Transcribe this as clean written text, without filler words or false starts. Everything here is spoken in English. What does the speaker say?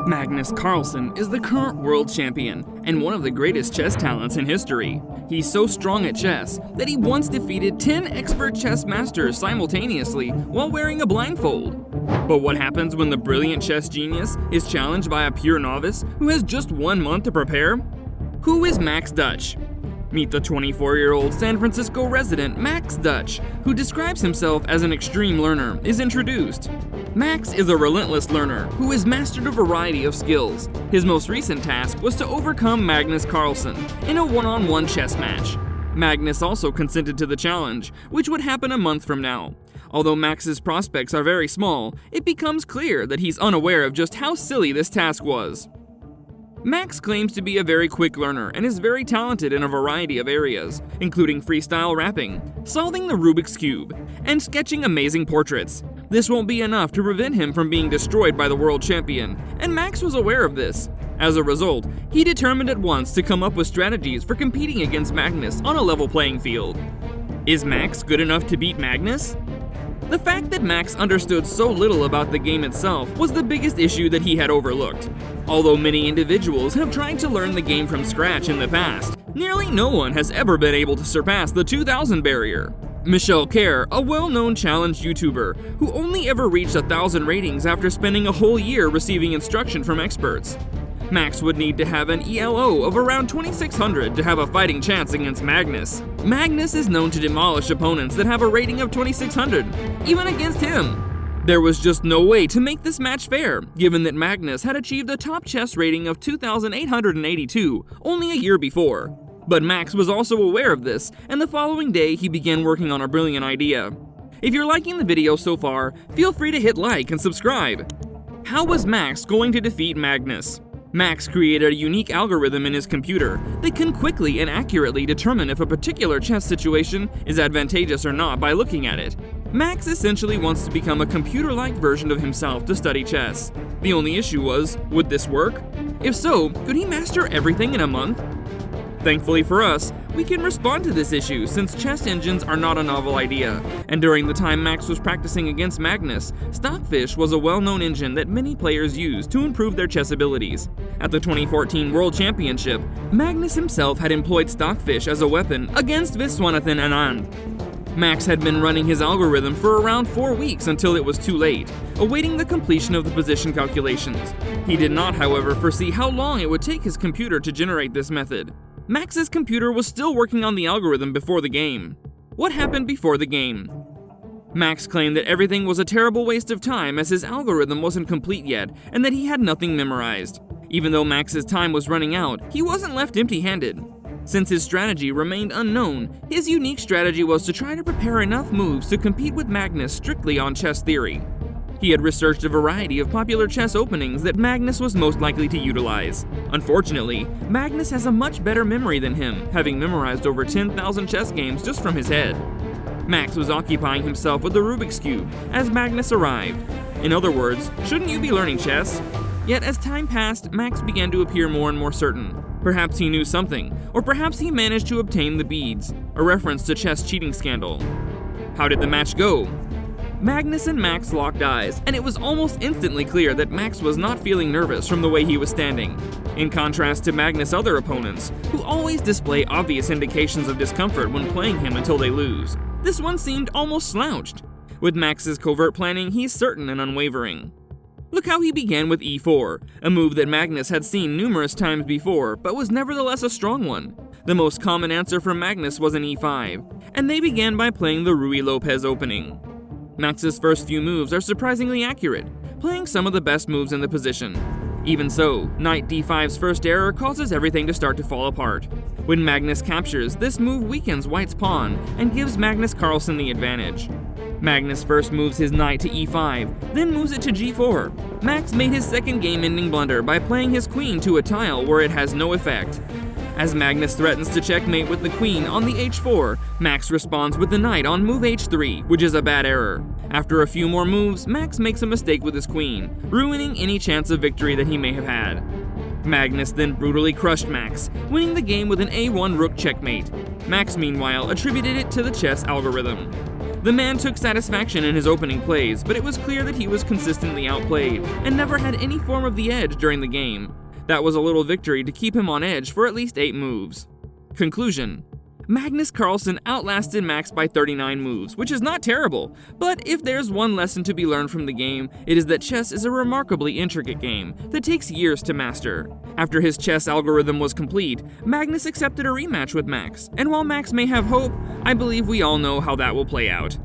Magnus Carlsen is the current world champion and one of the greatest chess talents in history. He's so strong at chess that he once defeated 10 expert chess masters simultaneously while wearing a blindfold. But what happens when the brilliant chess genius is challenged by a pure novice who has just 1 month to prepare? Who is Max Dutch? Meet the 24-year-old San Francisco resident Max Dutch, who describes himself as an extreme learner, is introduced. Max is a relentless learner who has mastered a variety of skills. His most recent task was to overcome Magnus Carlsen in a one-on-one chess match. Magnus also consented to the challenge, which would happen a month from now. Although Max's prospects are very small, it becomes clear that he's unaware of just how silly this task was. Max claims to be a very quick learner and is very talented in a variety of areas, including freestyle rapping, solving the Rubik's Cube, and sketching amazing portraits. This won't be enough to prevent him from being destroyed by the world champion, and Max was aware of this. As a result, he determined at once to come up with strategies for competing against Magnus on a level playing field. Is Max good enough to beat Magnus? The fact that Max understood so little about the game itself was the biggest issue that he had overlooked. Although many individuals have tried to learn the game from scratch in the past, nearly no one has ever been able to surpass the 2000 barrier. Michelle Kerr, a well-known challenge YouTuber, who only ever reached 1,000 ratings after spending a whole year receiving instruction from experts. Max would need to have an ELO of around 2600 to have a fighting chance against Magnus. Magnus is known to demolish opponents that have a rating of 2600, even against him. There was just no way to make this match fair, given that Magnus had achieved a top chess rating of 2882 only a year before. But Max was also aware of this, and the following day he began working on a brilliant idea. If you're liking the video so far, feel free to hit like and subscribe. How was Max going to defeat Magnus? Max created a unique algorithm in his computer that can quickly and accurately determine if a particular chess situation is advantageous or not by looking at it. Max essentially wants to become a computer-like version of himself to study chess. The only issue was, would this work? If so, could he master everything in a month? Thankfully for us, we can respond to this issue since chess engines are not a novel idea, and during the time Max was practicing against Magnus, Stockfish was a well-known engine that many players use to improve their chess abilities. At the 2014 World Championship, Magnus himself had employed Stockfish as a weapon against Viswanathan Anand. Max had been running his algorithm for around 4 weeks until it was too late, awaiting the completion of the position calculations. He did not, however, foresee how long it would take his computer to generate this method. Max's computer was still working on the algorithm before the game. What happened before the game? Max claimed that everything was a terrible waste of time as his algorithm wasn't complete yet and that he had nothing memorized. Even though Max's time was running out, he wasn't left empty-handed. Since his strategy remained unknown, his unique strategy was to try to prepare enough moves to compete with Magnus strictly on chess theory. He had researched a variety of popular chess openings that Magnus was most likely to utilize. Unfortunately, Magnus has a much better memory than him, having memorized over 10,000 chess games just from his head. Max was occupying himself with the Rubik's Cube as Magnus arrived. In other words, shouldn't you be learning chess? Yet as time passed, Max began to appear more and more certain. Perhaps he knew something, or perhaps he managed to obtain the beads, a reference to chess cheating scandal. How did the match go? Magnus and Max locked eyes, and it was almost instantly clear that Max was not feeling nervous from the way he was standing. In contrast to Magnus' other opponents, who always display obvious indications of discomfort when playing him until they lose, this one seemed almost slouched. With Max's covert planning, he's certain and unwavering. Look how he began with e4, a move that Magnus had seen numerous times before, but was nevertheless a strong one. The most common answer from Magnus was an e5, and they began by playing the Ruy Lopez opening. Max's first few moves are surprisingly accurate, playing some of the best moves in the position. Even so, knight d5's first error causes everything to start to fall apart. When Magnus captures, this move weakens white's pawn and gives Magnus Carlsen the advantage. Magnus first moves his knight to e5, then moves it to g4. Max made his second game-ending blunder by playing his queen to a tile where it has no effect. As Magnus threatens to checkmate with the queen on the h4, Max responds with the knight on move h3, which is a bad error. After a few more moves, Max makes a mistake with his queen, ruining any chance of victory that he may have had. Magnus then brutally crushed Max, winning the game with an a1 rook checkmate. Max, meanwhile, attributed it to the chess algorithm. The man took satisfaction in his opening plays, but it was clear that he was consistently outplayed and never had any form of the edge during the game. That was a little victory to keep him on edge for at least 8 moves. Conclusion: Magnus Carlsen outlasted Max by 39 moves, which is not terrible, but if there's one lesson to be learned from the game, it is that chess is a remarkably intricate game that takes years to master. After his chess algorithm was complete, Magnus accepted a rematch with Max, and while Max may have hope, I believe we all know how that will play out.